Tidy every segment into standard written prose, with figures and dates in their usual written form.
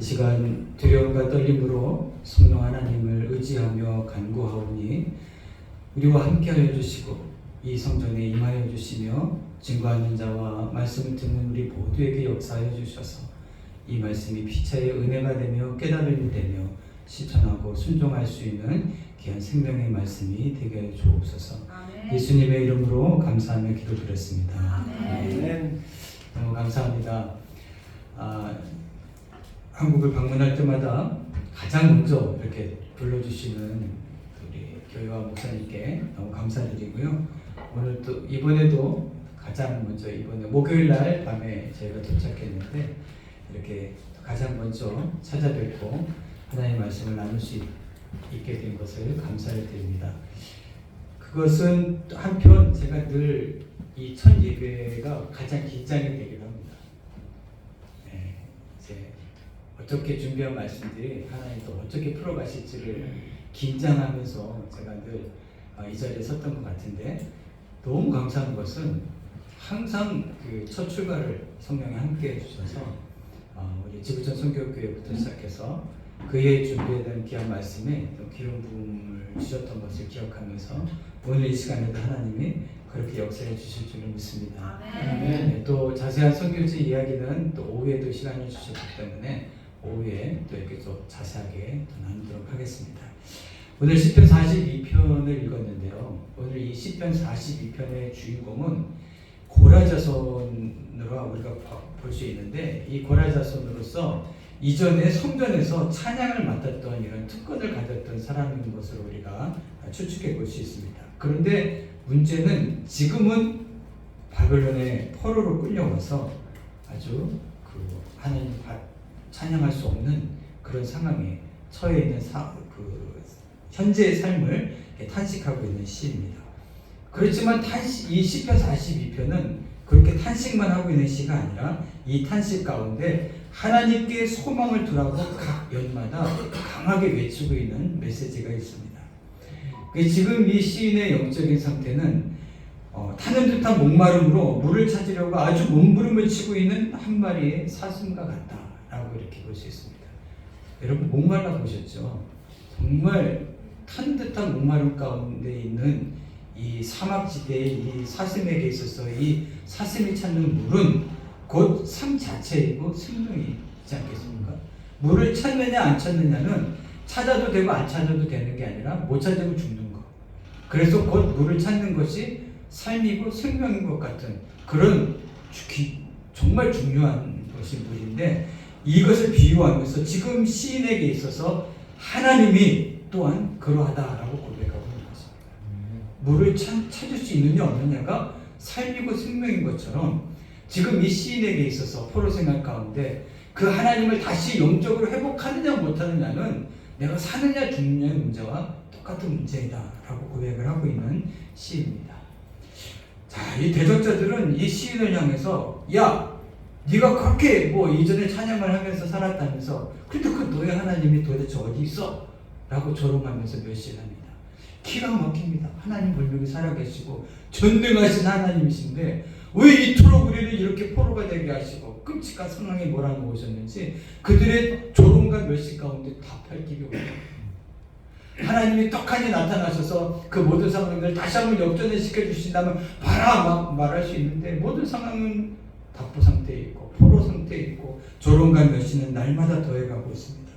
이 시간 두려움과 떨림으로 성령 하나님을 의지하며 간구하오니 우리와 함께하여 주시고 이 성전에 임하여 주시며 증거하는 자와 말씀을 듣는 우리 모두에게 역사하여 주셔서 이 말씀이 피차의 은혜가 되며 깨달음이 되며 실천하고 순종할 수 있는 귀한 생명의 말씀이 되게 하여 주옵소서. 아멘. 예수님의 이름으로 감사하며 기도드렸습니다. 아멘. 너무 감사합니다. 한국을 방문할 때마다 가장 먼저 이렇게 불러주시는 우리 교회와 목사님께 너무 감사드리고요. 오늘 또 이번에도 가장 먼저 이번에 목요일 날 밤에 저희가 도착했는데 이렇게 가장 먼저 찾아뵙고 하나님의 말씀을 나눌 수 있게 된 것을 감사를 드립니다. 그것은 한편 제가 늘 이 첫 예배가 가장 긴장이 되기도 합니다. 네, 이제 어떻게 준비한 말씀들이 하나님 또 어떻게 풀어가실지를 긴장하면서 제가 늘 이 자리에 섰던 것 같은데 너무 감사한 것은 항상 그 첫 출발을 성령이 함께 해주셔서 우리 지구촌 선교교회부터 시작해서 그의 준비된 귀한 말씀에 또 기름 부음을 주셨던 것을 기억하면서 오늘 이 시간에도 하나님이 그렇게 역사해 주실 줄을 믿습니다. 네, 또 자세한 선교지 이야기는 또 오후에도 시간을 주셨기 때문에 오후에 또 이렇게 또 자세하게 또 나누도록 하겠습니다. 오늘 시편 42편을 읽었는데요. 오늘 이 시편 42편의 주인공은 고라자손으로 우리가 볼 수 있는데 이 고라자손으로서 이전에 성전에서 찬양을 맡았던 이런 특권을 가졌던 사람인 것으로 우리가 추측해 볼 수 있습니다. 그런데 문제는 지금은 바벨론의 포로로 끌려와서 아주 그 하나님 찬양할 수 없는 그런 상황에 처해 있는 현재의 삶을 탄식하고 있는 시입니다. 그렇지만 이 시편 42편은 그렇게 탄식만 하고 있는 시가 아니라 이 탄식 가운데 하나님께 소망을 두라고 각 연마다 강하게 외치고 있는 메시지가 있습니다. 지금 이 시인의 영적인 상태는 타는 듯한 목마름으로 물을 찾으려고 아주 몸부림을 치고 있는 한 마리의 사슴과 같다라고 이렇게 볼 수 있습니다. 여러분 목말라 보셨죠? 정말 탄 듯한 목마름 가운데 있는 이 사막지대의 이 사슴에게 있어서 이 사슴이 찾는 물은 곧 삶 자체이고 생명이지 않겠습니까? 물을 찾느냐 안 찾느냐는 찾아도 되고 안 찾아도 되는 게 아니라 못 찾으면 죽는 것. 그래서 곧 물을 찾는 것이 삶이고 생명인 것 같은 그런 정말 중요한 것이 물인데 이것을 비유하면서 지금 시인에게 있어서 하나님이 또한 그러하다라고 고백하고 있는 것입니다. 물을 찾을 수 있느냐 없느냐가 삶이고 생명인 것처럼 지금 이 시인에게 있어서 포로 생활 가운데 그 하나님을 다시 영적으로 회복하느냐 못하느냐는 내가 사느냐 죽느냐의 문제와 똑같은 문제이다라고 고백을 하고 있는 시입니다. 자, 이 대적자들은 이 시인을 향해서 야, 네가 그렇게 이전에 찬양을 하면서 살았다면서 근데 그 너의 하나님이 도대체 어디 있어? 라고 조롱하면서 멸시합니다. 기가 막힙니다. 하나님 분명히 살아계시고 전능하신 하나님이신데 왜 이토록 우리를 이렇게 포로가 되게 하시고 끔찍한 상황에 몰아넣으셨는지 그들의 조롱과 멸시 가운데 답할 길이 없어요. 하나님이 떡하니 나타나셔서 그 모든 상황을 다시 한번 역전을 시켜주신다면 봐라 말할 수 있는데 모든 상황은 답보 상태에 있고 포로 상태에 있고 조롱과 멸시는 날마다 더해가고 있습니다.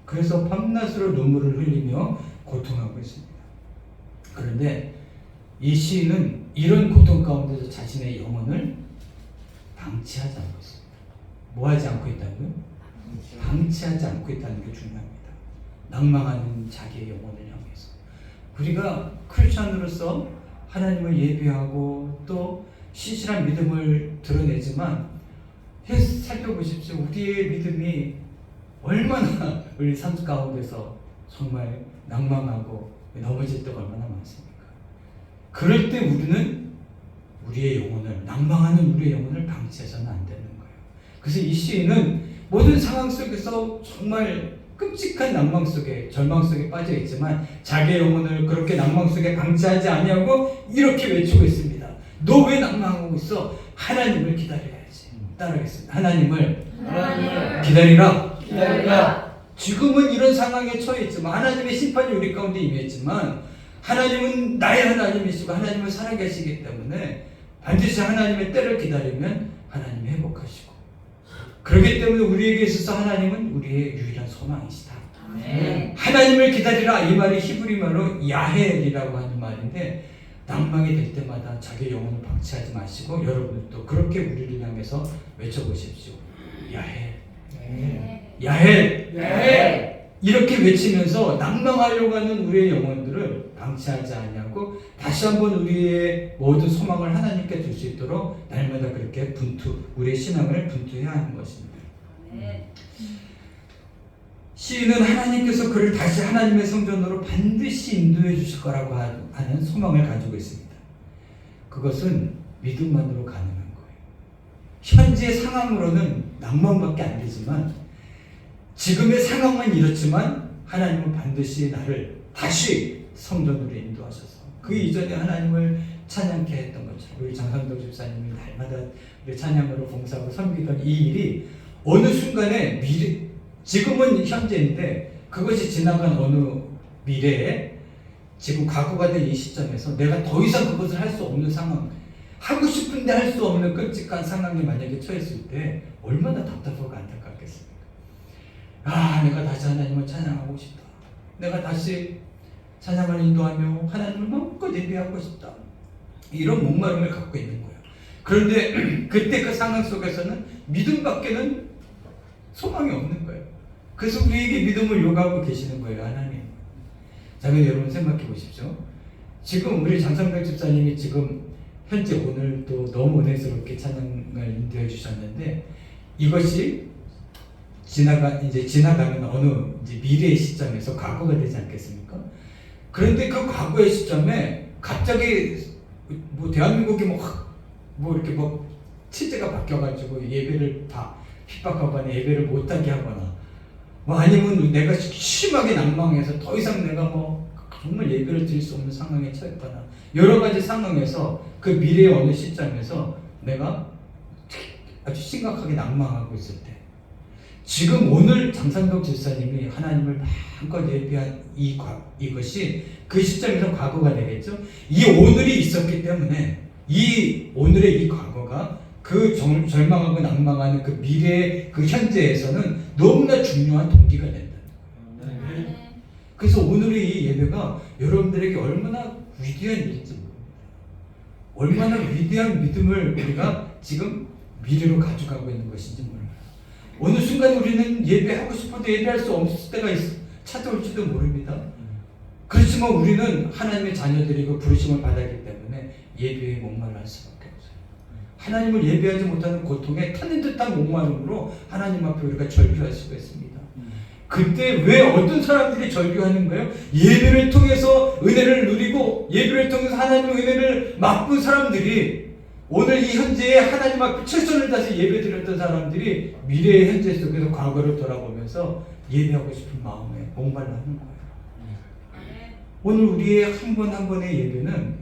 그래서 밤낮으로 눈물을 흘리며 고통하고 있습니다. 그런데 이 시인은 이런 고통 가운데서 자신의 영혼을 방치하지 않고 있습니다. 뭐 하지 않고 있다고요? 방치하지 않고 있다는 게 중요합니다. 낭망하는 자기의 영혼을 향해서. 우리가 크리스찬으로서 하나님을 예배하고 또 신실한 믿음을 드러내지만 살펴보십시오. 우리의 믿음이 얼마나 우리 삶 가운데서 정말 낭망하고 넘어질 때가 얼마나 많습니까? 그럴 때 우리는 우리의 영혼을 낭망하는 우리의 영혼을 방치해서는 안 되는 거예요. 그래서 이 시인은 모든 상황 속에서 정말 끔찍한 낭망 속에 절망 속에 빠져 있지만 자기의 영혼을 그렇게 낭망 속에 방치하지 아니하고 이렇게 외치고 있습니다. 너 왜 낭망하고 있어? 하나님을 기다려야지. 따라하겠습니다. 하나님을 기다리라. 기다리라. 지금은 이런 상황에 처해 있지만 하나님의 심판이 우리 가운데 임했지만 하나님은 나의 하나님이시고 하나님은 살아계시기 때문에 반드시 하나님의 때를 기다리면 하나님이 회복하시고, 그렇기 때문에 우리에게 있어서 하나님은 우리의 유일한 소망이시다. 하나님을 기다리라, 이 말이 히브리 말로 야헬이라고 하는 말인데, 낭망이 될 때마다 자기 영혼을 방치하지 마시고 여러분도 그렇게 우리를 향해서 외쳐보십시오. 야헬, 야헬, 야헬. 이렇게 외치면서 낭망하려고 하는 우리의 영혼들을 방치하지 않냐고 다시 한번 우리의 모든 소망을 하나님께 둘 수 있도록 날마다 그렇게 우리의 신앙을 분투해야 하는 것입니다. 시인은 하나님께서 그를 다시 하나님의 성전으로 반드시 인도해 주실 거라고 하는 소망을 가지고 있습니다. 그것은 믿음만으로 가능한 거예요. 현재 상황으로는 낭만밖에 안 되지만, 지금의 상황은 이렇지만 하나님은 반드시 나를 다시 성전으로 인도하셔서 그 이전에 하나님을 찬양케 했던 것처럼, 우리 장상덕 집사님이 날마다 우리 찬양으로 봉사하고 섬기던 이 일이 어느 순간에 지금은 현재인데 그것이 지나간 어느 미래에 지금 과거가 된 이 시점에서 내가 더 이상 그것을 할 수 없는 상황, 하고 싶은데 할 수 없는 끔찍한 상황에 만약에 처했을 때 얼마나 답답하고 안타깝겠습니까? 내가 다시 하나님을 찬양하고 싶다. 내가 다시 찬양을 인도하며 하나님을 마음껏 예배하고 싶다. 이런 목마름을 갖고 있는 거예요. 그런데 그때 그 상황 속에서는 믿음밖에는 소망이 없는 거예요. 그래서 우리에게 믿음을 요구하고 계시는 거예요, 하나님. 자, 그럼 여러분 생각해 보십시오. 지금 우리 장상백 집사님이 지금 현재 오늘 또 너무 은혜스럽게 찬양을 인도해 주셨는데, 이것이 지나가면 어느 이제 미래의 시점에서 과거가 되지 않겠습니까? 그런데 그 과거의 시점에 갑자기 뭐 대한민국이 뭐 이렇게 뭐 체제가 바뀌어가지고 예배를 다 핍박하거나 예배를 못하게 하거나, 뭐 아니면 내가 심하게 낭망해서 더 이상 내가 뭐 정말 예배를 드릴 수 없는 상황에 처했거나, 여러 가지 상황에서 그 미래의 어느 시점에서 내가 아주 심각하게 낭망하고 있을 때, 지금 오늘 장상덕 집사님이 하나님을 마음껏 예배한 이것이 그 시점에서 과거가 되겠죠. 이 오늘이 있었기 때문에 이 오늘의 이 과거가 그 절망하고 낭망하는 그 미래의 그 현재에서는 너무나 중요한 동기가 된다는 거예요. 그래서 오늘의 이 예배가 여러분들에게 얼마나 위대한 일인지 모릅니다. 얼마나 위대한 믿음을 우리가 지금 미래로 가져가고 있는 것인지 몰라요. 어느 순간 우리는 예배하고 싶어도 예배할 수 없을 때가 찾아올지도 모릅니다. 그렇지만 우리는 하나님의 자녀들이고 부르심을 받았기 때문에 예배에 목말라 할 수밖에 없어요. 하나님을 예배하지 못하는 고통에 타는 듯한 목마름으로 하나님 앞에 우리가 절규할 수가 있습니다. 그때 왜 어떤 사람들이 절규하는 거예요? 예배를 통해서 은혜를 누리고 예배를 통해서 하나님의 은혜를 맛본 사람들이, 오늘 이 현재에 하나님 앞에 최선을 다해서 예배드렸던 사람들이 미래의 현재 속에서 과거를 돌아보면서 예배하고 싶은 마음에 목말라 하는 거예요. 오늘 우리의 한 번 한 번의 예배는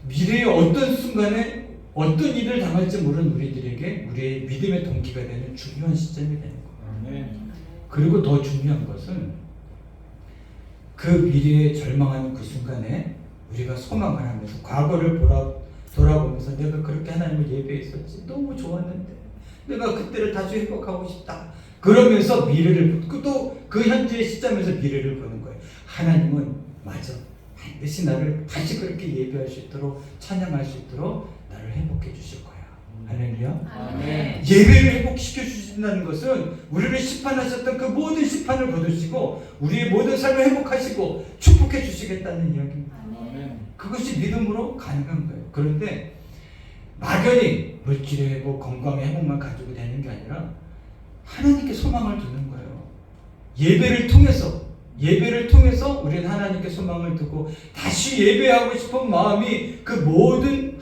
미래의 어떤 순간에 어떤 일을 당할지 모르는 우리들에게 우리의 믿음의 동기가 되는 중요한 시점이 되는 거예요. 그리고 더 중요한 것은 그 미래에 절망하는 그 순간에 우리가 소망을 하면서 과거를 돌아보면서 내가 그렇게 하나님을 예배했었지, 너무 좋았는데 내가 그때를 다시 회복하고 싶다. 그러면서 미래를, 또 그 현재의 시점에서 미래를 보는 거예요. 하나님은 맞아, 반드시 나를 다시 그렇게 예배할 수 있도록, 찬양할 수 있도록 나를 회복해 주실 거야. 할렐루야. 예배를 회복시켜 주신다는 것은 우리를 심판하셨던 그 모든 심판을 거두시고 우리의 모든 삶을 회복하시고 축복해 주시겠다는 이야기입니다. 그것이 믿음으로 가능한 거예요. 그런데 막연히 물질의 회복, 건강의 회복만 가지고 되는 게 아니라 하나님께 소망을 두는 거예요. 예배를 통해서 우리는 하나님께 소망을 두고 다시 예배하고 싶은 마음이 그 모든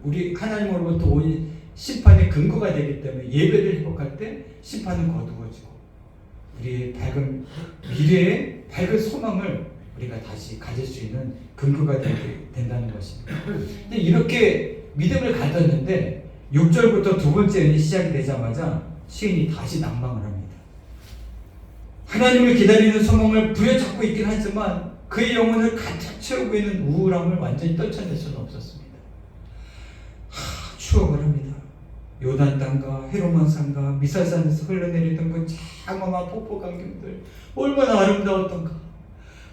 우리 하나님으로부터 온 심판의 근거가 되기 때문에 예배를 회복할 때 심판은 거두어지고 우리의 밝은 미래의 밝은 소망을 우리가 다시 가질 수 있는 근거가 된다는 것입니다. 근데 이렇게 믿음을 가졌는데 6절부터 두 번째 은이 시작이 되자마자 시인이 다시 낭망을 합니다. 하나님을 기다리는 소망을 부여잡고 있긴 하지만 그의 영혼을 가득 채우고 있는 우울함을 완전히 떨쳐낼 수는 없었습니다. 추억을 합니다. 요단 땅과 헤르몬 산과 미살산에서 흘러내리던 그 장엄한 폭포 강경들 얼마나 아름다웠던가.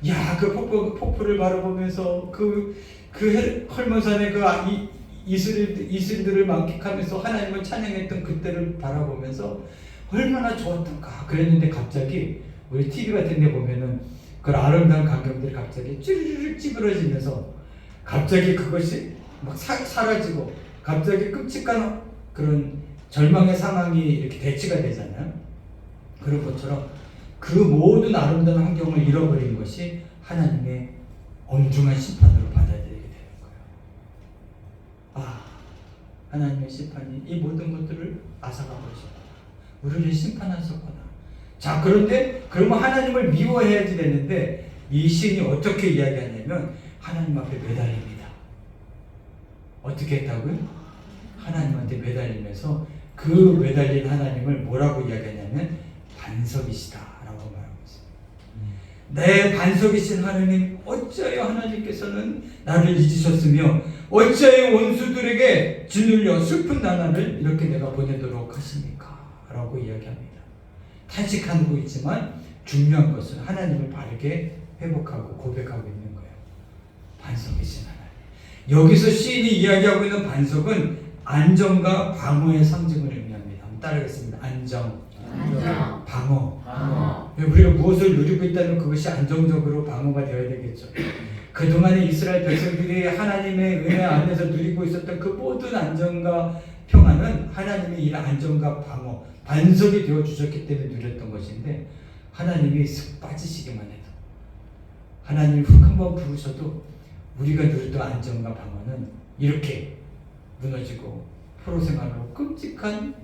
야, 그 폭포를 바라보면서 그 헐몬산의 그 이슬들을 만끽하면서 하나님을 찬양했던 그때를 바라보면서 얼마나 좋았던가 그랬는데 갑자기 우리 TV 같은 데 보면은 그 아름다운 광경들이 갑자기 쭈르르 찌그러지면서 갑자기 그것이 막 사라지고 갑자기 끔찍한 그런 절망의 상황이 이렇게 대치가 되잖아요. 그런 것처럼 그 모든 아름다운 환경을 잃어버린 것이 하나님의 엄중한 심판으로 받아들이게 되는 거예요. 하나님의 심판이 이 모든 것들을 앗아가버리셨구나. 우리를 심판하셨구나. 자, 그런데 그러면 하나님을 미워해야지 되는데 이 시인이 어떻게 이야기하냐면 하나님 앞에 매달립니다. 어떻게 했다고요? 하나님한테 매달리면서 그 매달린 하나님을 뭐라고 이야기하냐면 반석이시다 라고 말하고 있습니다. 내 반석이신 하나님, 어찌하여 하나님께서는 나를 잊으셨으며 어찌하여 원수들에게 짓눌려 슬픈 나날을 이렇게 내가 보내도록 하십니까? 라고 이야기합니다. 탄식하고 있지만 중요한 것은 하나님을 바르게 회복하고 고백하고 있는 거예요. 반석이신 하나님. 여기서 시인이 이야기하고 있는 반석은 안정과 방어의 상징을 의미합니다. 한번 따라하겠습니다. 안정, 방어. 우리가 무엇을 누리고 있다면 그것이 안정적으로 방어가 되어야 되겠죠. 그동안에 이스라엘 백성들이 하나님의 은혜 안에서 누리고 있었던 그 모든 안정과 평안은 하나님의 이 안정과 방어, 반석이 되어 주셨기 때문에 누렸던 것인데 하나님이 슥 빠지시기만 해도 하나님이 훅 한번 부르셔도 우리가 누렸던 안정과 방어는 이렇게 무너지고 포로 생활로 끔찍한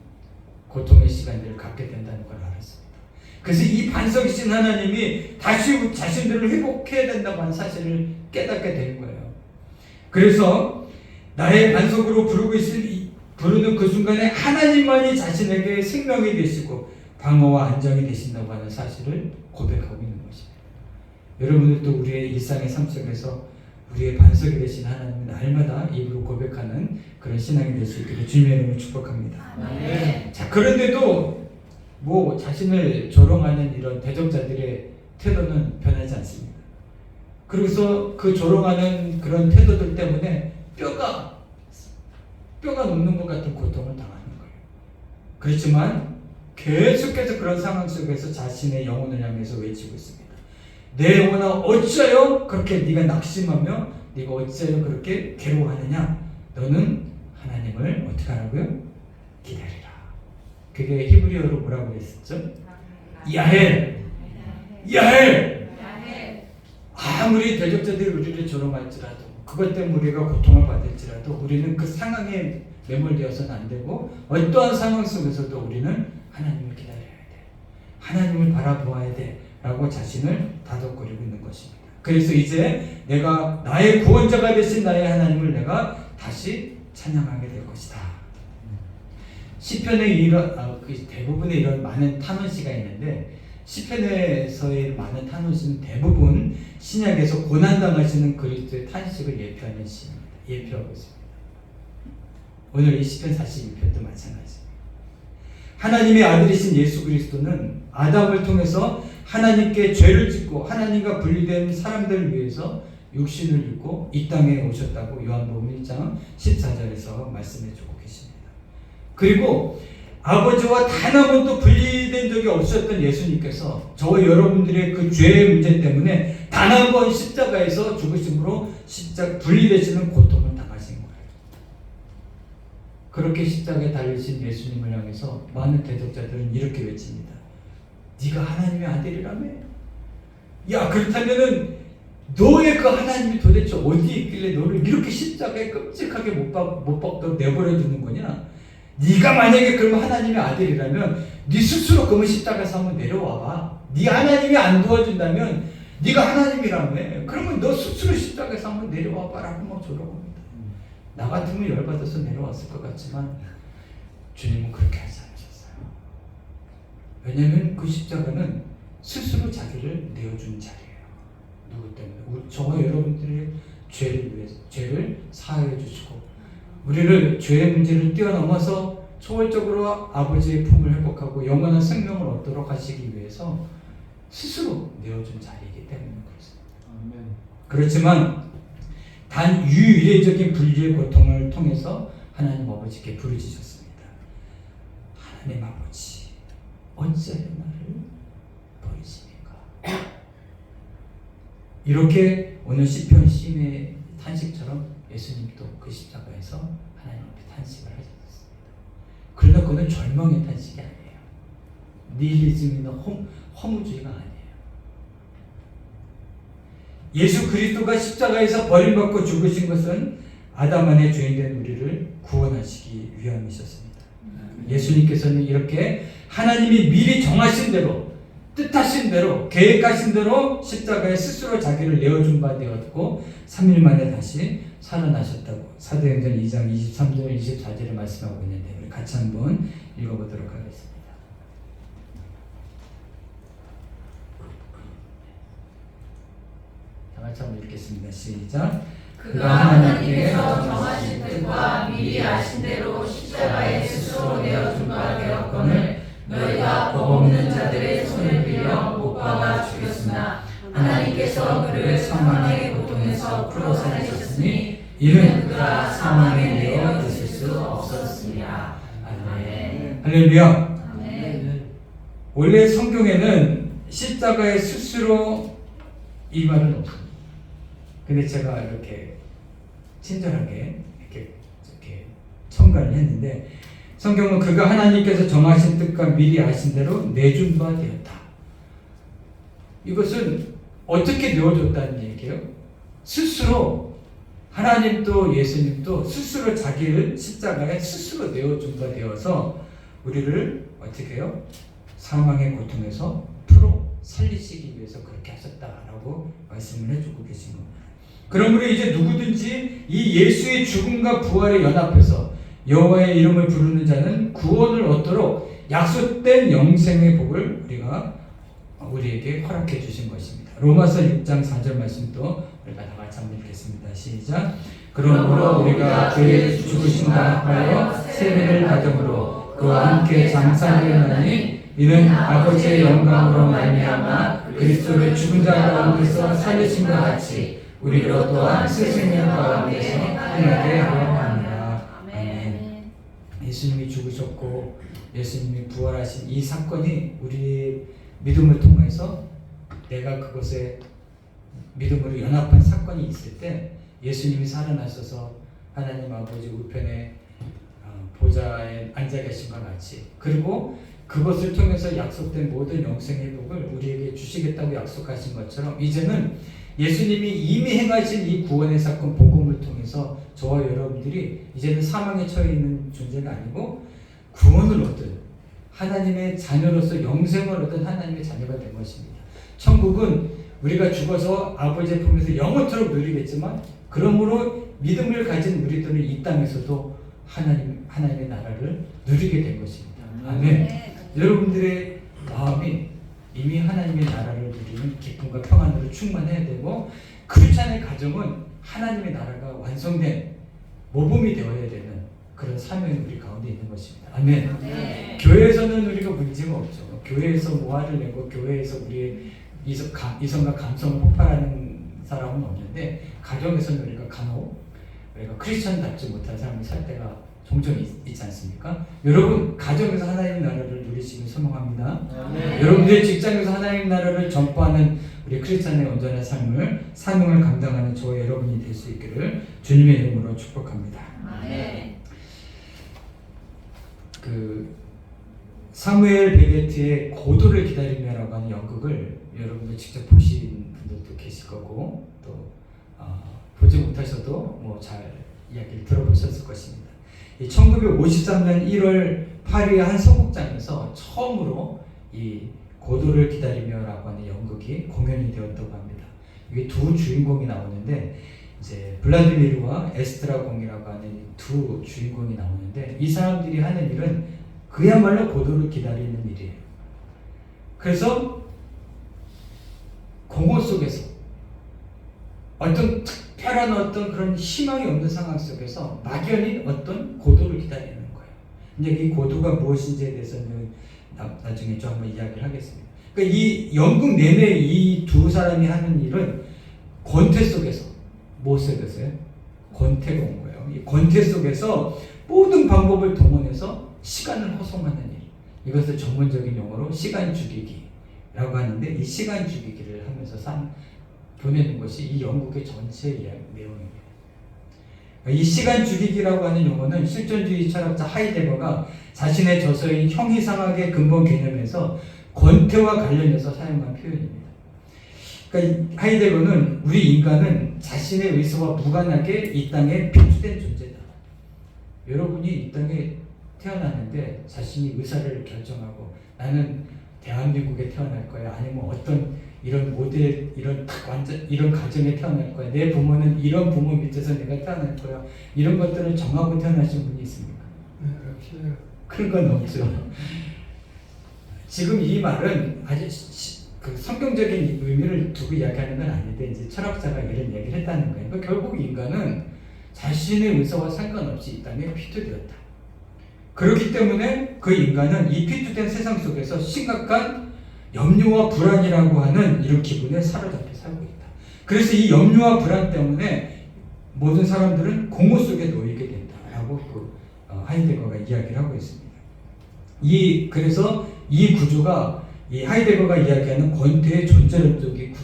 고통의 시간들을 갖게 된다는 걸 알았습니다. 그래서 이 반석이신 하나님이 다시 자신들을 회복해야 된다고 하는 사실을 깨닫게 된 거예요. 그래서 나의 반석으로 부르는 그 순간에 하나님만이 자신에게 생명이 되시고 방어와 안정이 되신다고 하는 사실을 고백하고 있는 것입니다. 여러분들도 우리의 일상의 삶 속에서 우리의 반석이 되신 하나님은 날마다 입으로 고백하는 그런 신앙이 될 수 있기를 주님의 이름으로 축복합니다. 네. 자, 그런데도 자신을 조롱하는 이런 대적자들의 태도는 변하지 않습니다. 그래서 그 조롱하는 그런 태도들 때문에 뼈가 녹는 것 같은 고통을 당하는 거예요. 그렇지만 계속해서 그런 상황 속에서 자신의 영혼을 향해서 외치고 있습니다. 내 영혼아 어찌하여 그렇게 네가 낙심하며 네가 어찌하여 그렇게 괴로워하느냐. 너는 하나님을 어떻게 하라고요? 기다리라. 그게 히브리어로 뭐라고 했었죠? 야헬. 아무리 대적자들이 우리를 조롱할지라도 그것 때문에 우리가 고통을 받을지라도 우리는 그 상황에 매몰되어서는 안 되고 어떠한 상황 속에서도 우리는 하나님을 기다려야 돼. 하나님을 바라보아야 돼. 라고 자신을 다독거리고 있는 것입니다. 그래서 이제 내가 나의 구원자가 되신 나의 하나님을 내가 다시 찬양하게 될 것이다. 시편의 대부분의 이런 많은 탄원시가 있는데 시편에서의 많은 탄원시는 대부분 신약에서 고난당하시는 그리스도의 탄식을 예표하는 시입니다. 예표하고 있습니다. 오늘 이 시편 42편도 마찬가지입니다. 하나님의 아들이신 예수 그리스도는 아담을 통해서 하나님께 죄를 짓고 하나님과 분리된 사람들을 위해서 육신을 입고 이 땅에 오셨다고 요한복음 1장 14절에서 말씀해주고 계십니다. 그리고 아버지와 단 한 번도 분리된 적이 없었던 예수님께서 저와 여러분들의 그 죄의 문제 때문에 단 한 번 십자가에서 죽으심으로 분리되시는 고통을 당하신 거예요. 그렇게 십자가에 달리신 예수님을 향해서 많은 대적자들은 이렇게 외칩니다. 네가 하나님의 아들이라며? 야, 그렇다면은 너의 그 하나님이 도대체 어디에 있길래 너를 이렇게 십자가에 끔찍하게 못 박도록 내버려 두는 거냐? 네가 만약에 그러면 하나님의 아들이라면 네 스스로 그러면 십자가에서 한번 내려와봐. 네 하나님이 안 도와준다면 네가 하나님이라며? 그러면 너 스스로 십자가에서 한번 내려와봐 라고 막 조롱합니다. 나 같으면 열받아서 내려왔을 것 같지만 주님은 그렇게 하지 않으셨어요. 왜냐하면 그 십자가는 스스로 자기를 내어준 자리예요. 누구 때문에? 저와 여러분들의 죄를 위해서, 죄를 사하여 주시고 우리를 죄의 문제를 뛰어넘어서 초월적으로 아버지의 품을 회복하고 영원한 생명을 얻도록 하시기 위해서 스스로 내어준 자리이기 때문에 그렇습니다. 그렇지만 단 유일적인 분리의 고통을 통해서 하나님 아버지께 부르짖었습니다. 하나님 아버지, 어찌하여 나를 버리십니까? 이렇게 오늘 시편 시인의 탄식처럼 예수님도 그 십자가에서 하나님 앞에 탄식을 하셨습니다. 그러나 그는 절망의 탄식이 아니에요. 니힐리즘이나 허무주의가 아니에요. 예수 그리스도가 십자가에서 버림받고 죽으신 것은 아담 안에 죄인된 우리를 구원하시기 위함이셨습니다. 예수님께서는 이렇게 하나님이 미리 정하신 대로, 뜻하신 대로, 계획하신 대로 십자가에 스스로 자기를 내어준 바 되었고 3일 만에 다시 살아나셨다고 사도행전 2장 23절 24절에 말씀하고 있는데 우리 같이 한번 읽어보도록 하겠습니다. 다 같이 한번 읽겠습니다. 시작. 그가 하나님께서 정하신 뜻과 미리 아신 대로 십자가에 스스로 내어준 바 되었거늘 너희가 법 없는 자들의 손을 빌려 못 박아 죽였으나 하나님께서 그를 사망의 고통에서 풀어 살리셨으니 이는 그가 사망에 내어 있을 수 없었습니다. 아멘. 할렐루야. 아멘. 원래 성경에는 십자가에 스스로 이 말은 없습니다. 근데 제가 이렇게 친절하게 이렇게 첨가를 했는데 성경은 그가 하나님께서 정하신 뜻과 미리 아신 대로 내준 바 되었다. 이것은 어떻게 내어줬다는 얘기예요? 스스로 하나님도 예수님도 스스로 자기를 십자가에 스스로 내어준 바 되어서 우리를 어떻게 해요? 사망의 고통에서 풀어 살리시기 위해서 그렇게 하셨다라고 말씀을 해주고 계신 겁니다. 그러므로 이제 누구든지 이 예수의 죽음과 부활에 연합해서 여호와의 이름을 부르는 자는 구원을 얻도록 약속된 영생의 복을 우리에게 허락해 주신 것입니다. 로마서 6장 4절 말씀도 우리가 다 같이 한번 읽겠습니다. 시작. 그러므로 우리가 그의 죽으심과 하여 세례를 받음으로 그와 함께 장사되었나니 이는 아버지의 영광으로 말미암아 그리스도를 죽은 자 가운데서 살리신 것 같이 우리로 또한 새 생명 가운데서 행하게 하려 합니다. 아멘. 예수님이 죽으셨고 예수님이 부활하신 이 사건이 우리의 믿음을 통해서 내가 그것에 믿음으로 연합한 사건이 있을 때 예수님이 살아나셔서 하나님 아버지 우편에 보좌에 앉아 계신 것 같이 그리고 그것을 통해서 약속된 모든 영생의 복을 우리에게 주시겠다고 약속하신 것처럼 이제는 예수님이 이미 행하신 이 구원의 사건 복음을 통해서 저와 여러분들이 이제는 사망에 처해 있는 존재가 아니고 구원을 얻은 하나님의 자녀로서 영생을 얻은 하나님의 자녀가 된 것입니다. 천국은 우리가 죽어서 아버지의 품에서 영원토록 누리겠지만 그러므로 믿음을 가진 우리들은 이 땅에서도 하나님의 나라를 누리게 된 것입니다. 아멘. 여러분들의 마음이 이미 하나님의 나라를 누리는 기쁨과 평안으로 충만해야 되고 크리스찬의 가정은 하나님의 나라가 완성된 모범이 되어야 되는 그런 사명이 우리 가운데 있는 것입니다. 아멘. 네. 교회에서는 우리가 문제가 없죠. 교회에서 뭐 화를 내고 교회에서 우리의 이성과 감성을 폭발하는 사람은 없는데 가정에서는 우리가 간혹 우리가 크리스찬답지 못한 삶을 살 때가 종종 있지 않습니까? 여러분 가정에서 하나님의 나라를 누리시길 소망합니다. 여러분들의 직장에서 하나님의 나라를 전파하는 우리 크리스찬의 온전한 사명을 감당하는 저와 여러분이 될 수 있기를 주님의 이름으로 축복합니다. 아멘. 사무엘 베게트의 고도를 기다리며라고 하는 연극을 여러분들 직접 보신 분들도 계실 거고 또 보지 못하셔도 뭐 잘 이야기를 들어보셨을 것입니다. 1953년 1월 8일에 한 소극장에서 처음으로 이 고도를 기다리며라고 하는 연극이 공연이 되었다고 합니다. 이게 두 주인공이 나오는데 이제 블라디미르와 에스트라 공이라고 하는 두 주인공이 나오는데 이 사람들이 하는 일은 그야말로 고도를 기다리는 일이에요. 그래서 공허 속에서 어떤 특별한 어떤 그런 희망이 없는 상황 속에서 막연히 어떤 고도를 기다리는 거예요. 근데 이 고도가 무엇인지에 대해서는 나중에 좀 한번 이야기를 하겠습니다. 그러니까 이 영국 내내 이 두 사람이 하는 일은 권태 속에서 무엇에서요? 권태가 온 거예요. 이 권태 속에서 모든 방법을 동원해서 시간을 허송하는 일. 이것을 전문적인 용어로 시간 죽이기라고 하는데 이 시간 죽이기를 하면서 보내는 것이 이 영국의 전체 내용입니다. 이 시간 죽이기라고 하는 용어는 실존주의 철학자 하이데거가 자신의 저서인 형이상학의 근본 개념에서 권태와 관련해서 사용한 표현입니다. 그러니까 하이데거는 우리 인간은 자신의 의사와 무관하게 이 땅에 피투된 존재다. 여러분이 이 땅에 태어났는데 자신이 의사를 결정하고 나는 대한민국에 태어날 거야. 아니면 어떤 이런 모델, 이런 가정에 태어날 거야. 내 부모는 이런 부모 밑에서 내가 태어날 거야. 이런 것들을 정하고 태어나신 분이 있습니까? 네, 없어요. 그런 건 없죠. 지금 이 말은 아주 그 성경적인 의미를 두고 이야기하는 건 아닌데 이제 철학자가 이런 얘기를 했다는 거예요. 그러니까 결국 인간은 자신의 의사와 상관없이 이 땅에 피투되었다. 그렇기 때문에 그 인간은 이 피투된 세상 속에서 심각한 염려와 불안이라고 하는 이런 기분에 사로잡혀 살고 있다. 그래서 이 염려와 불안 때문에 모든 사람들은 공허 속에 놓이게 된다라고 하이데거가 이야기를 하고 있습니다. 그래서 이 구조가 이 하이데거가 이야기하는 권태의 존재론적인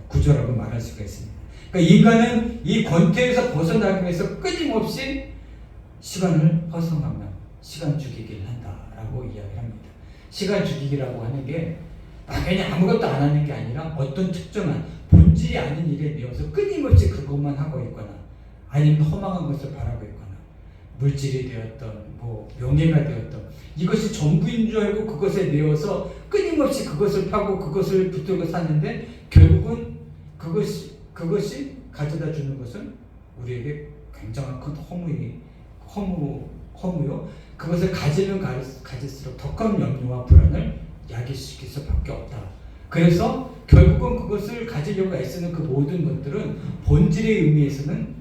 구조라고 말할 수가 있습니다. 그러니까 인간은 이 권태에서 벗어나기 위해서 끊임없이 시간을 허송하며 시간 죽이기를 한다라고 이야기합니다. 시간 죽이기라고 하는 게 막연히 아무것도 안 하는 게 아니라 어떤 특정한 본질이 아닌 일에 매여서 끊임없이 그것만 하고 있거나 아니면 허망한 것을 바라고 있거나 물질이 되었던 명예가 되었던 이것이 전부인 줄 알고 그것에 매여서 끊임없이 그것을 파고 그것을 붙들고 사는데 결국은 그것이 가져다 주는 것은 우리에게 굉장한 큰 허무요. 그것을 가지면 가질수록 더 큰 염려와 불안을 야기시킬 수밖에 없다. 그래서 결국은 그것을 가지려고 애쓰는 그 모든 것들은 본질의 의미에서는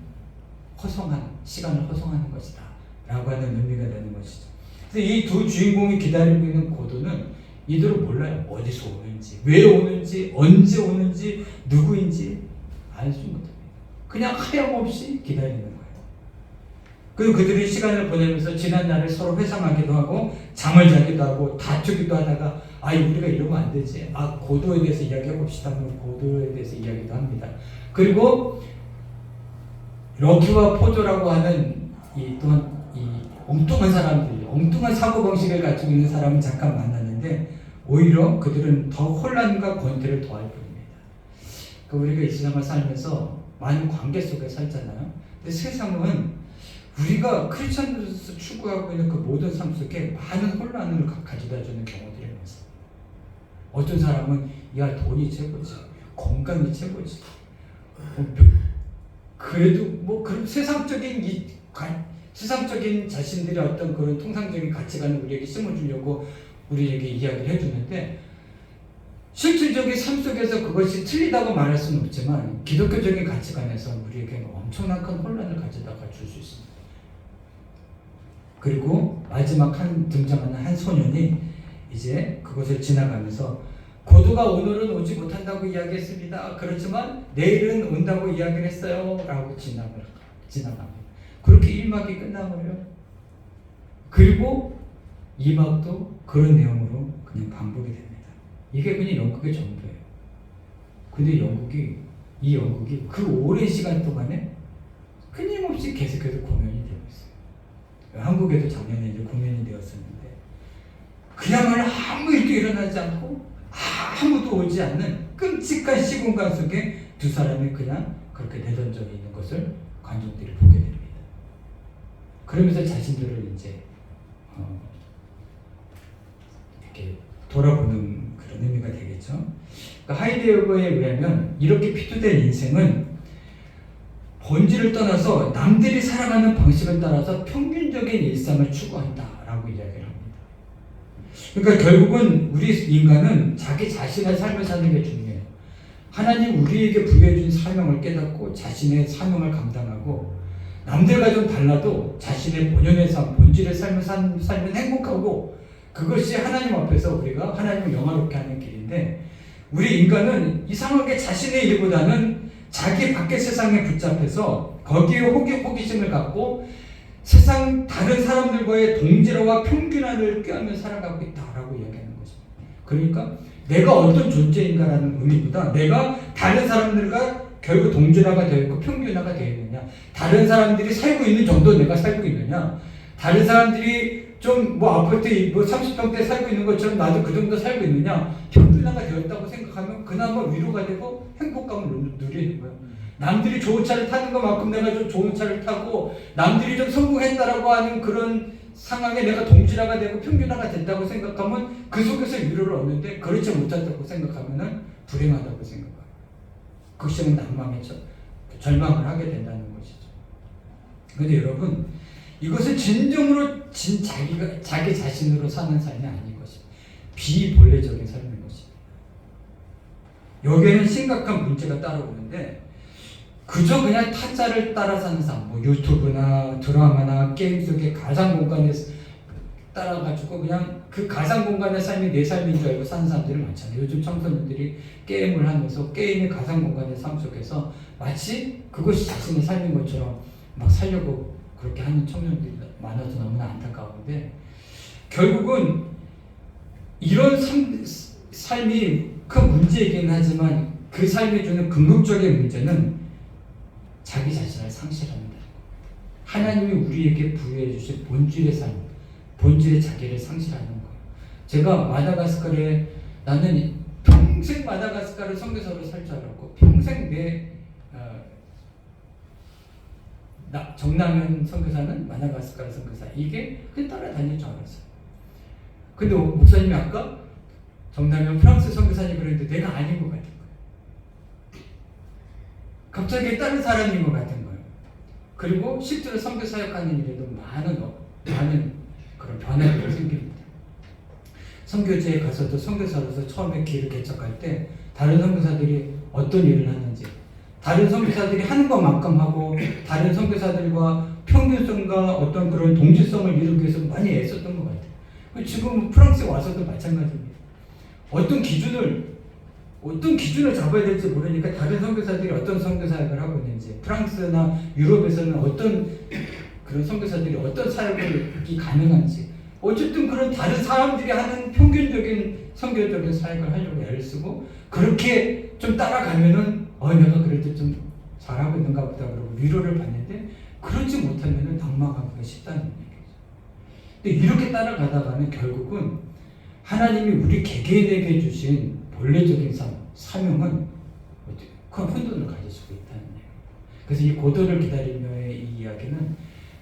시간을 허송하는 것이다 라고 하는 의미가 되는 것이죠. 그래서 이 두 주인공이 기다리고 있는 고도는 이들은 몰라요. 어디서 오는지, 왜 오는지, 언제 오는지, 누구인지 알지 못합니다. 그냥 하염없이 기다리는 거예요. 그리고 그들이 시간을 보내면서 지난 날을 서로 회상하기도 하고 잠을 자기도 하고 다투기도 하다가 우리가 이러면 안 되지. 고도에 대해서 이야기해봅시다. 고도에 대해서 이야기도 합니다. 그리고 럭키와 포조라고 하는 또한 엉뚱한 사람들이 엉뚱한 사고방식을 가지고 있는 사람을 잠깐 만났는데 오히려 그들은 더 혼란과 권태를 더할 뿐입니다. 우리가 이 세상을 살면서 많은 관계 속에 살잖아요. 근데 세상은 우리가 크리스천으로서 추구하고 있는 그 모든 삶 속에 많은 혼란을 가져다 주는 경우들이 많습니다. 어떤 사람은 돈이 최고지, 건강이 최고지. 그래도 그런 세상적인 자신들의 어떤 그런 통상적인 가치관을 우리에게 심어주려고 우리에게 이야기를 해주는데 실질적인 삶 속에서 그것이 틀리다고 말할 수는 없지만 기독교적인 가치관에서 우리에게 엄청난 큰 혼란을 가져다가 줄 수 있습니다. 그리고 마지막 등장하는 한 소년이 이제 그것을 지나가면서 고도가 오늘은 오지 못한다고 이야기했습니다. 그렇지만 내일은 온다고 이야기를 했어요. 라고 지나갑니다. 그렇게 1막이 끝나버려요. 그리고 2막도 그런 내용으로 그냥 반복이 됩니다. 이게 그냥 영국의 전부예요. 근데 이 영국이 그 오랜 시간 동안에 끊임없이 계속해서 공연이 되고 있어요. 한국에도 작년에 이제 공연이 되었었는데 그야말로 아무 일도 일어나지 않고 아무도 오지 않는 끔찍한 시공간 속에 두 사람이 그냥 그렇게 내던져 있는 것을 관중들이 보게 됩니다. 그러면서 자신들을 이제 이렇게 돌아보는 그런 의미가 되겠죠. 그러니까 하이데거에 의하면 이렇게 피투된 인생은 본질을 떠나서 남들이 살아가는 방식을 따라서 평균적인 일상을 추구한다라고 이야기를 합니다. 그러니까 결국은 우리 인간은 자기 자신의 삶을 사는 게 중요해요. 하나님 우리에게 부여해 준 사명을 깨닫고 자신의 사명을 감당하고 남들과 좀 달라도 자신의 본연의 삶, 본질의 삶을 살면 행복하고 그것이 하나님 앞에서 우리가 하나님을 영화롭게 하는 길인데 우리 인간은 이상하게 자신의 일보다는 자기 밖의 세상에 붙잡혀서 거기에 호기심을 갖고 세상 다른 사람들과의 동질화와 평균화를 꾀하며 살아가고 있다라고 이야기하는 것입니다. 그러니까 내가 어떤 존재인가라는 의미보다 내가 다른 사람들과 결국 동질화가 되어 있고 평균화가 되어 있느냐, 다른 사람들이 살고 있는 정도 내가 살고 있느냐, 다른 사람들이 좀 아파트 30평대 살고 있는 것처럼 나도 그 정도 살고 있느냐, 평균화가 되었다고 생각하면 그나마 위로가 되고 행복감을 누리는 거예요. 남들이 좋은 차를 타는 것만큼 내가 좀 좋은 차를 타고 남들이 좀 성공했다라고 하는 그런 상황에 내가 동질화가 되고 평균화가 됐다고 생각하면 그 속에서 위로를 얻는데 그렇지 못했다고 생각하면 불행하다고 생각해요. 그것이 낭망이죠. 절망을 하게 된다는 것이죠. 그런데 여러분, 이것은 진정으로 자기 자신으로 사는 삶이 아닌 것입니다. 비본래적인 삶인 것입니다. 여기에는 심각한 문제가 따라오는데 그저 그냥 타짜를 따라 사는 삶, 유튜브나 드라마나 게임 속의 가상 공간에 따라가지고 그냥 그 가상 공간의 삶이 내 삶인 줄 알고 사는 사람들이 많잖아요. 요즘 청소년들이 게임을 하면서 게임의 가상 공간의 삶 속에서 마치 그것이 자신의 삶인 것처럼 막 살려고 그렇게 하는 청년들이 많아서 너무나 안타까운데 결국은 이런 삶이 큰 문제이긴 하지만 그 삶이 주는 궁극적인 문제는 자기 자신을 상실합니다. 하나님이 우리에게 부여해 주신 본질의 삶, 본질의 자기를 상실하는 거예요. 제가 마다가스카르에 나는 평생 마다가스카르 선교사로 살 줄 알았고 평생 내 정남현 선교사는 마다가스카르 선교사 이게 그냥 따라다닐 줄 알았어요. 근데 목사님이 아까 정남현 프랑스 선교사님 그랬는데 내가 아닌 것 같은 거예요. 갑자기 다른 사람인 것 같은 거예요. 그리고 실제로 선교 사역하는 일에도 많은 그런 변화들이 생깁니다. 선교지에 가서도 선교사로서 처음에 길을 개척할 때 다른 선교사들이 어떤 일을 하는지, 다른 선교사들이 하는 것만큼 하고 다른 선교사들과 평균성과 어떤 그런 동질성을 이루기 위해서 많이 애썼던 것 같아요. 지금 프랑스에 와서도 마찬가지입니다. 어떤 기준을 잡아야 될지 모르니까 다른 선교사들이 어떤 선교 사역을 하고 있는지, 프랑스나 유럽에서는 어떤 그런 선교사들이 어떤 사역이 가능한지, 어쨌든 그런 다른 사람들이 하는 평균적인 선교적인 사역을 하려고 애를 쓰고 그렇게 좀 따라가면은 내가 그래도 좀 잘하고 있는가 보다 그러고 위로를 받는데 그렇지 못하면은 낭망하기가 쉽다는 얘기죠. 근데 이렇게 따라가다가는 결국은 하나님이 우리 개개인에게 주신 본래적인 사명은 큰 혼돈을 가질 수가 있다는 얘기예요. 그래서 이 고도를 기다리며의 이 이야기는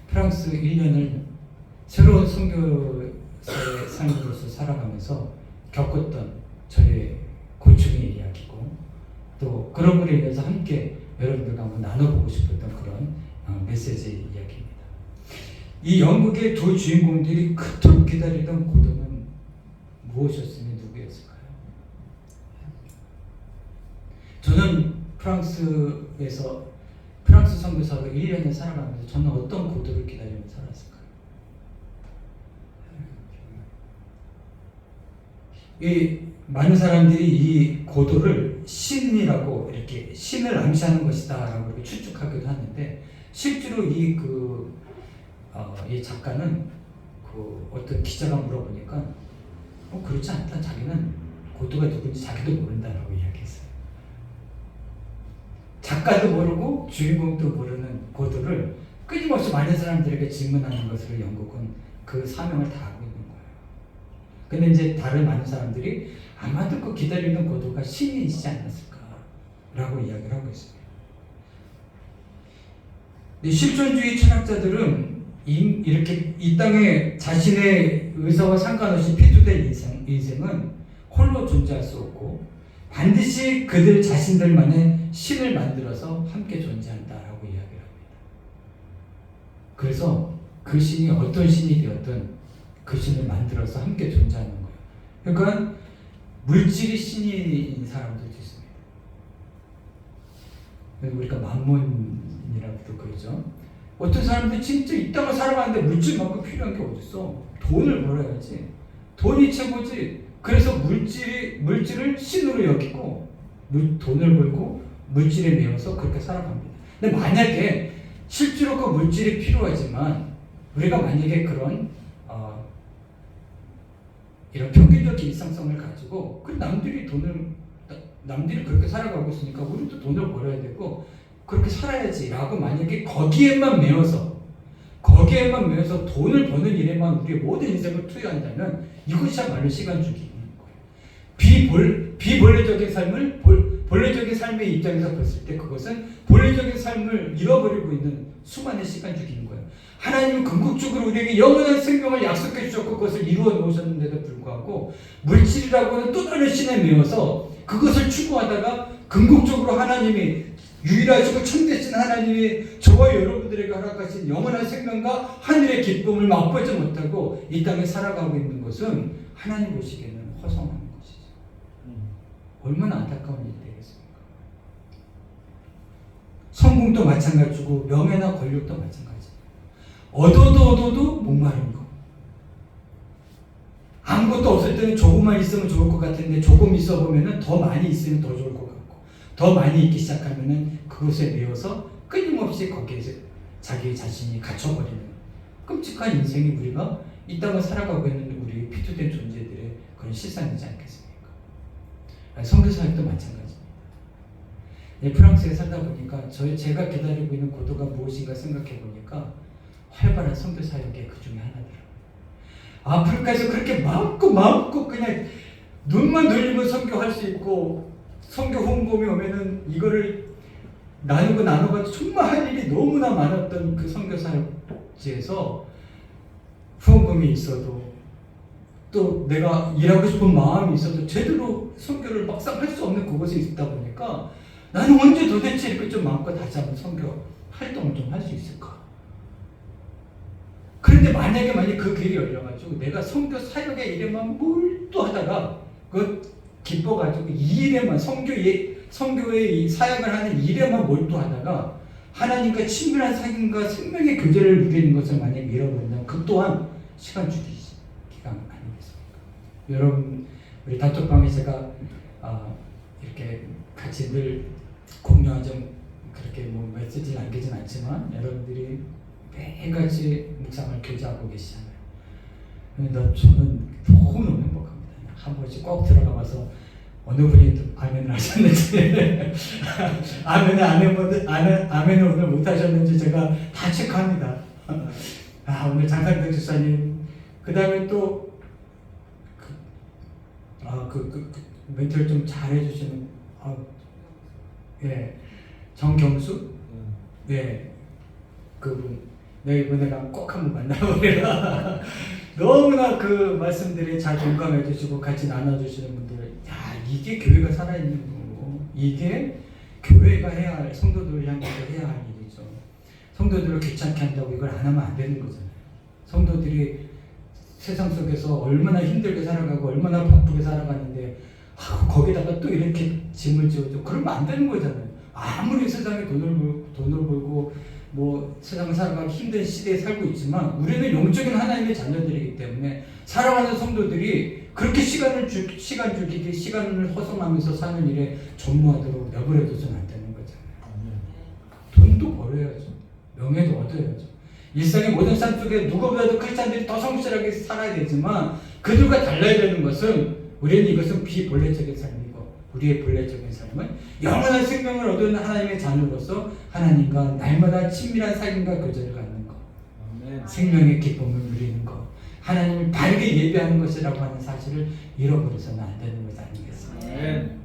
프랑스 1년을 새로운 선교사의 삶으로서 살아가면서 겪었던 저의 고충의 이야기고 또 그런 걸로 인해서 함께 여러분들과 한번 나눠보고 싶었던 그런 메시지의 이야기입니다. 이 연극의 두 주인공들이 그토록 기다리던 고도는 무엇이었으면 누구였을까요? 저는 프랑스 선교사로 1년을 살아가면서 저는 어떤 고도를 기다리며 살았을까요? 이 많은 사람들이 이 고도를 신이라고 이렇게 신을 암시하는 것이다라고 이렇게 추측하기도 하는데 실제로 이 작가는 어떤 기자가 물어보니까 그렇지 않다. 자기는 고도가 누군지 자기도 모른다라고 이야기했어요. 작가도 모르고 주인공도 모르는 고도를 끊임없이 많은 사람들에게 질문하는 것으로 영국은 그 사명을 다하고 있는 거예요. 근데 이제 다른 많은 사람들이 아마도 그 기다리는 고도가 신이지 않았을까라고 이야기를 하고 있습니다. 실존주의 철학자들은 이렇게 이 땅에 자신의 의사와 상관없이 피투된 인생은 홀로 존재할 수 없고 반드시 그들 자신들만의 신을 만들어서 함께 존재한다라고 이야기를 합니다. 그래서 그 신이 어떤 신이 되었든 그 신을 만들어서 함께 존재하는 거예요. 그러니까 물질이 신인 사람들도 있습니다. 우리가 만몬이라고도 그러죠. 어떤 사람들이 진짜 이 땅을 살아가는데 물질만큼 필요한 게 어딨어. 돈을 벌어야지. 돈이 최고지. 그래서 물질을 신으로 여기고 돈을 벌고 물질에 매여서 그렇게 살아갑니다. 근데 만약에 실제로 그 물질이 필요하지만 우리가 만약에 그런 이런 평균적 일상성을 가지고 남들이 그렇게 살아가고 있으니까 우리도 돈을 벌어야 되고 그렇게 살아야지라고 만약에 거기에만 매여서 돈을 버는 일에만 우리의 모든 인생을 투여한다면 이것이야말로 시간 죽이는 거예요. 비본래적인 삶을 본래적인 삶의 입장에서 봤을 때 그것은 본래적인 삶을 잃어버리고 있는 수많은 시간 죽이는 거예요. 하나님은 궁극적으로 우리에게 영원한 생명을 약속해 주셨고 그것을 이루어 놓으셨는데도 불구하고 물질이라고 하는 또 다른 신에 매여서 그것을 추구하다가 궁극적으로 하나님이 유일하시고 참되신 하나님이 저와 여러분들에게 허락하신 영원한 생명과 하늘의 기쁨을 맛보지 못하고 이 땅에 살아가고 있는 것은 하나님 보시기에는 허성한 것이죠. 얼마나 안타까운 일이 되겠습니까? 성공도 마찬가지고 명예나 권력도 마찬가지예요. 얻어도 목마른 거. 아무것도 없을 때는 조금만 있으면 좋을 것 같은데 조금 있어 보면은 더 많이 있으면 더 좋을 것 같고 더 많이 있기 시작하면은 그것에 매여서 끊임없이 거기에서 자기 자신이 갇혀버리는 끔찍한 인생이 우리가 이 땅을 살아가고 있는 우리 피투된 존재들의 그런 실상이지 않겠습니까? 선교사역도 마찬가지입니다. 프랑스에 살다 보니까 제가 기다리고 있는 고도가 무엇인가 생각해 보니까 활발한 선교사역의 그 중에 하나더라고요. 아프리카에서 그렇게 마음껏 그냥 눈만 돌리면 선교할 수 있고 선교 홍보에 오면은 이거를 나눠가지고 정말 할 일이 너무나 많았던 그 선교사역지에서 후원금이 있어도 또 내가 일하고 싶은 마음이 있어도 제대로 선교를 막상 할 수 없는 그곳에 있다 보니까 나는 언제 도대체 이렇게 좀 마음껏 다시 한번 선교 활동을 좀 할 수 있을까? 그런데 만약에 그 길이 열려가지고 내가 선교 사역의 일에만 몰두하다가 기뻐가지고 이 일에만 선교의 이 사역을 하는 일에만 몰두하다가 하나님과 친밀한 사귐과 생명의 교제를 누리는 것을 만약에 잃어버린다면 그 또한 시간 주기가 아니겠습니까? 여러분 우리 단톡방에 제가 이렇게 같이 늘 공유하죠. 그렇게 메시지를 남기진 않지만 여러분들이 매일같이 묵상을 교제하고 계시잖아요. 저는 너무너무 행복합니다. 한 번씩 꼭 들어가봐서 어느 분이 아멘을 하셨는지 아멘을 오늘 못하셨는지 제가 다 체크합니다. 오늘 장상덕 집사님 그 다음에 또 멘트를 좀 잘해주시는 정경수 그분 이번에 꼭 한번 만나보리라. 너무나 그 말씀들이 잘 공감해 주시고 같이 나눠주시는 분들, 이게 교회가 살아있는 거고 이게 교회가 해야 할, 성도들을 향해서 해야 할 일이죠. 성도들을 귀찮게 한다고 이걸 안 하면 안 되는 거잖아요. 성도들이 세상 속에서 얼마나 힘들게 살아가고 얼마나 바쁘게 살아가는데 거기다가 또 이렇게 짐을 지어줘 그러면 안 되는 거잖아요. 아무리 세상에 돈을 벌고 세상을 살아가기 힘든 시대에 살고 있지만 우리는 영적인 하나님의 자녀들이기 때문에 살아가는 성도들이 그렇게 시간 죽이기, 시간을 허송하면서 사는 일에 전무하도록 내버려둬서는 안 되는 거잖아요. 돈도 벌어야죠. 명예도 얻어야죠. 일상의 모든 삶 속에 누구보다도 크리스찬들이 더 성실하게 살아야 되지만 그들과 달라야 되는 것은 우리는 이것은 비본래적인 삶이고 우리의 본래적인 삶은 영원한 생명을 얻은 하나님의 자녀로서 하나님과 날마다 친밀한 사귐과 교제를 갖는 것, 생명의 기쁨을 누리는 것, 하나님을 바르게 예배하는 것이라고 하는 사실을 잃어버려서는 안 되는 것 아니겠습니까?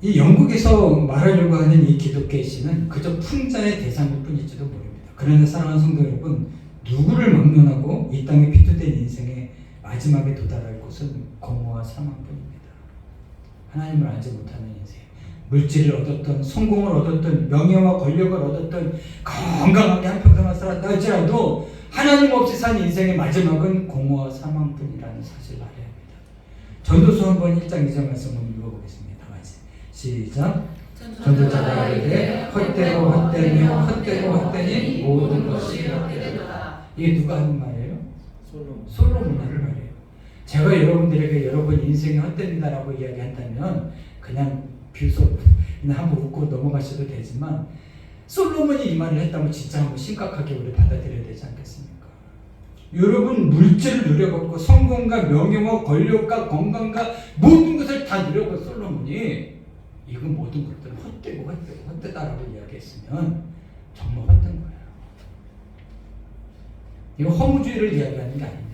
이 영국에서 말하려고 하는 이 기독교의 신은 그저 풍자의 대상일 뿐일지도 모릅니다. 그러나 사랑하는 성도 여러분, 누구를 막론하고 이 땅에 피투된 인생의 마지막에 도달할 곳은 공허와 사망뿐입니다. 하나님을 알지 못하는 인생, 물질을 얻었던, 성공을 얻었던, 명예와 권력을 얻었던, 건강하게 한평생을 살았다 할지라도 하나님 없이 산 인생의 마지막은 공허와 사망뿐이라는 사실을 알아야 합니다. 전도서 한번 1장 2절 말씀 한번 읽어보겠습니다. 다 같이 시작. 전도자가 이르되 헛되고 헛되며 헛되고 헛되니 모든 것이 헛되도다. 이게 누가 하는 말이에요? 솔로몬 하는 말이에요. 제가 여러분들에게 여러분 인생이 헛됩니다라고 이야기한다면 그냥 비웃어 그냥 한번 웃고 넘어가셔도 되지만 솔로몬이 이 말을 했다면 진짜 한번 심각하게 우리 받아들여야 되지 않겠습니까? 여러분 물질을 누려봤고 성공과 명예와 권력과 건강과 모든 것을 다 누려본 솔로몬이 이거 모든 것들은 헛되고 헛되다라고 이야기했으면 정말 헛된 거예요. 이거 허무주의를 이야기하는 게 아닙니다.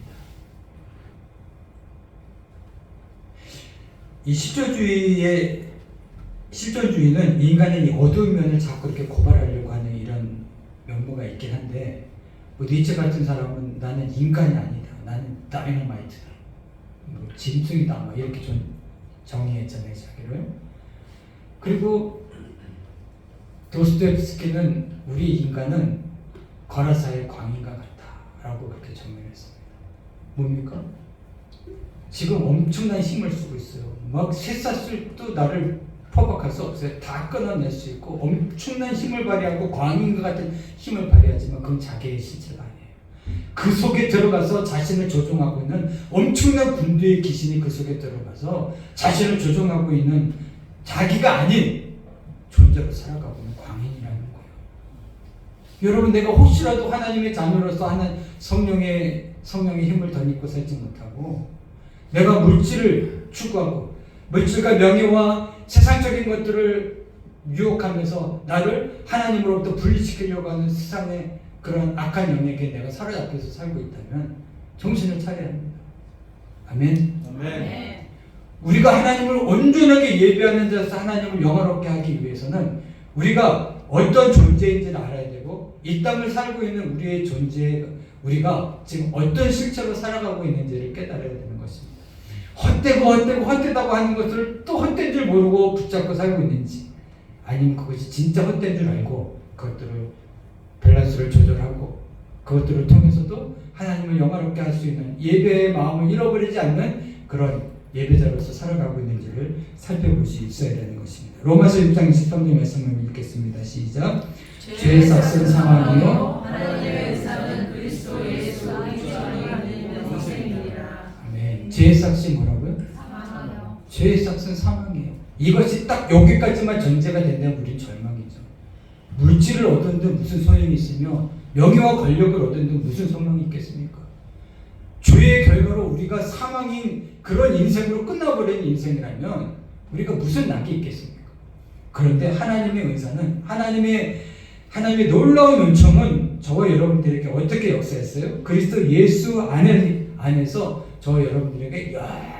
이 실존주의는 인간의 이 어두운 면을 자꾸 이렇게 고발하려고 하는 이런 면모가 있긴 한데, 뭐 니체 같은 사람은 나는 인간이 아니다, 나는 다이너마이트다, 뭐 짐승이다, 막 이렇게 좀 정의했잖아요, 자기를. 그리고 도스토옙스키는 우리 인간은 거라사의 광인과 같다라고 그렇게 정의했습니다. 뭡니까? 지금 엄청난 힘을 쓰고 있어요. 막 쇠사슬도 나를 포박할 수 없어요. 다 끊어낼 수 있고 엄청난 힘을 발휘하고 광인과 같은 힘을 발휘하지만 그건 자기의 실체가 아니에요. 그 속에 들어가서 자신을 조종하고 있는 엄청난 군대의 귀신이 그 속에 들어가서 자신을 조종하고 있는 자기가 아닌 존재로 살아가고 있는 광인이라는 거예요. 여러분, 내가 혹시라도 하나님의 자녀로서 하는 성령의 힘을 덧입고 살지 못하고 내가 물질을 추구하고 물질과 명예와 세상적인 것들을 유혹하면서 나를 하나님으로부터 분리시키려고 하는 세상의 그런 악한 영역에 내가 사로잡혀서 살고 있다면 정신을 차려야 합니다. 아멘. 아멘. 우리가 하나님을 온전하게 예배하는 자로서 하나님을 영화롭게 하기 위해서는 우리가 어떤 존재인지를 알아야 되고 이 땅을 살고 있는 우리의 존재, 우리가 지금 어떤 실체로 살아가고 있는지를 깨달아야 되는 것입니다. 헛되다고 하는 것을 또 헛된 줄 모르고 붙잡고 살고 있는지, 아니면 그것이 진짜 헛된 줄 알고 그것들을 밸런스를 조절하고 그것들을 통해서도 하나님을 영화롭게 할 수 있는 예배의 마음을 잃어버리지 않는 그런 예배자로서 살아가고 있는지를 살펴볼 수 있어야 되는 것입니다. 로마서 6장 23절 말씀을 읽겠습니다. 시작. 죄의 삭은 사망이요 하나님의 은사는 그리스도 예수 의존이 하는 인생이니라. 아멘. 죄의 삭이 뭐라고요? 사망이요. 죄의 삭은 사망이에요. 이것이 딱 여기까지만 전제가 된다면 우린 절망이죠. 물질을 얻었는데 무슨 소용이 있으며 명예와 권력을 얻었는데 무슨 소망이 있겠습니까? 죄의 결과로 우리가 사망인 그런 인생으로 끝나버리는 인생이라면 우리가 무슨 낙이 있겠습니까? 그런데 하나님의 은사는 하나님의 놀라운 은총은 저와 여러분들에게 어떻게 역사했어요? 그리스도 예수 안에서 저와 여러분들에게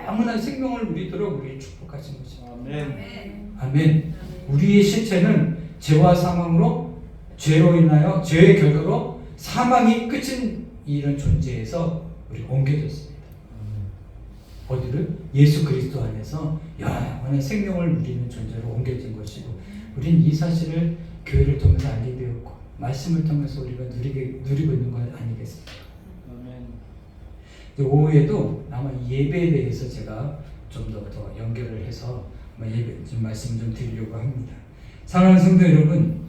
영원한 생명을 누리도록 우리를 축복하신 것입니다. 아멘. 아멘. 우리의 실체는 죄와 사망으로, 죄로 인하여 죄의 결과로 사망이 끝인 이런 존재에서 우리 옮겨졌습니다. 어디를? 예수 그리스도 안에서 영원한 생명을 누리는 존재로 옮겨진 것이고, 우리는 이 사실을 교회를 통해서 알게 되었고 말씀을 통해서 우리가 누리고 있는 것 아니겠습니까? 아멘. 오후에도 아마 예배에 대해서 제가 좀 더 연결을 해서 좀 말씀 좀 드리려고 합니다. 사랑하는 성도 여러분,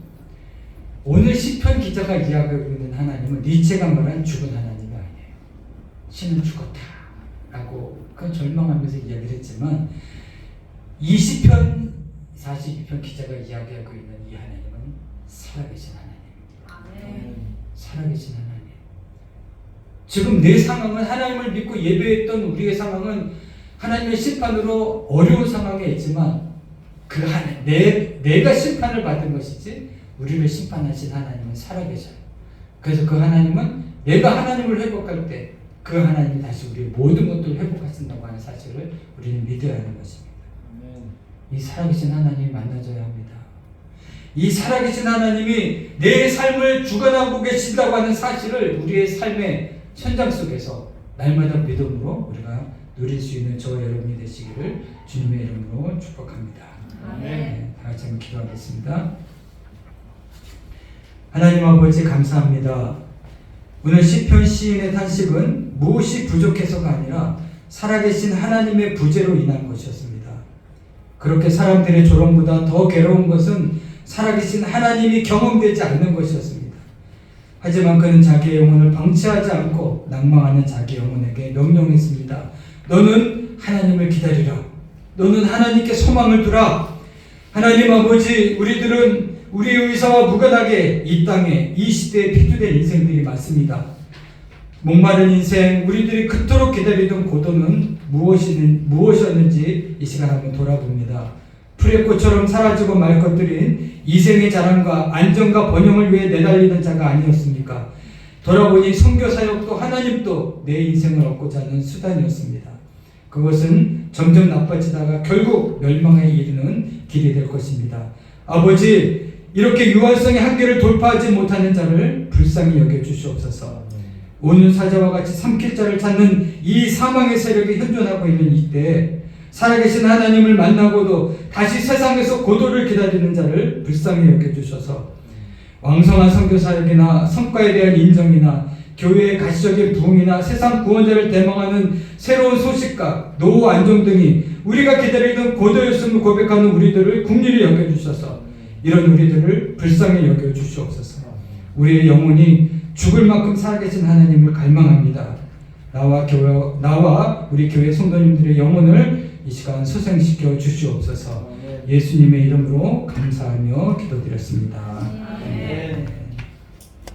오늘 시편 기자가 이야기하고 있는 하나님은 니체가 말한 죽은 하나님이 아니에요. 신은 죽었다라고 그 절망하면서 이야기를 했지만, 이 시편 42편 기자가 이야기하고 있는 이 하나님은 살아계신 하나님입니다. 아멘. 살아계신 하나님. 지금 내 상황은, 하나님을 믿고 예배했던 우리의 상황은 하나님의 심판으로 어려운 상황에 있지만 내가 심판을 받은 것이지 우리를 심판하신 하나님은 살아계셔요. 그래서 그 하나님은 내가 하나님을 회복할 때 그 하나님이 다시 우리의 모든 것들을 회복하신다고 하는 사실을 우리는 믿어야 하는 것입니다. 이 살아계신 하나님이 만나줘야 합니다. 이 살아계신 하나님이 내 삶을 주관하고 계신다고 하는 사실을 우리의 삶의 현장 속에서 날마다 믿음으로 우리가 누릴 수 있는 저와 여러분이 되시기를 주님의 이름으로 축복합니다. 아멘. 다 같이 한번 기도하겠습니다. 하나님 아버지 감사합니다. 오늘 시편 시인의 탄식은 무엇이 부족해서가 아니라 살아계신 하나님의 부재로 인한 것이었습니다. 그렇게 사람들의 조롱보다 더 괴로운 것은 살아계신 하나님이 경험되지 않는 것이었습니다. 하지만 그는 자기의 영혼을 방치하지 않고 낭망하는 자기 영혼에게 명령했습니다. 너는 하나님을 기다리라. 너는 하나님께 소망을 두라. 하나님 아버지, 우리들은 우리의 의사와 무관하게 이 땅에 이 시대에 피투된 인생들이 많습니다. 목마른 인생, 우리들이 그토록 기다리던 고도는 무엇이었는지 이 시간 한번 돌아봅니다. 풀의 꽃처럼 사라지고 말 것들인 이생의 자랑과 안정과 번영을 위해 내달리던 자가 아니었습니까? 돌아보니 선교사역도 하나님도 내 인생을 얻고자 하는 수단이었습니다. 그것은 점점 나빠지다가 결국 멸망에 이르는 길이 될 것입니다. 아버지, 이렇게 유한성의 한계를 돌파하지 못하는 자를 불쌍히 여겨주시옵소서. 오늘 사자와 같이 삼킬 자를 찾는 이 사망의 세력이 현존하고 있는 이때 살아계신 하나님을 만나고도 다시 세상에서 고도를 기다리는 자를 불쌍히 여겨주셔서 왕성한 선교사역이나 성과에 대한 인정이나 교회의 가시적인 부흥이나 세상 구원자를 대망하는 새로운 소식과 노후 안정 등이 우리가 기다리던 고도였음을 고백하는 우리들을 국리를 여겨주셔서 이런 우리들을 불쌍히 여겨주시옵소서. 우리의 영혼이 죽을 만큼 살아계신 하나님을 갈망합니다. 나와 우리 교회 성도님들의 영혼을 이 시간 소생시켜 주시옵소서. 예수님의 이름으로 감사하며 기도드렸습니다. 아멘.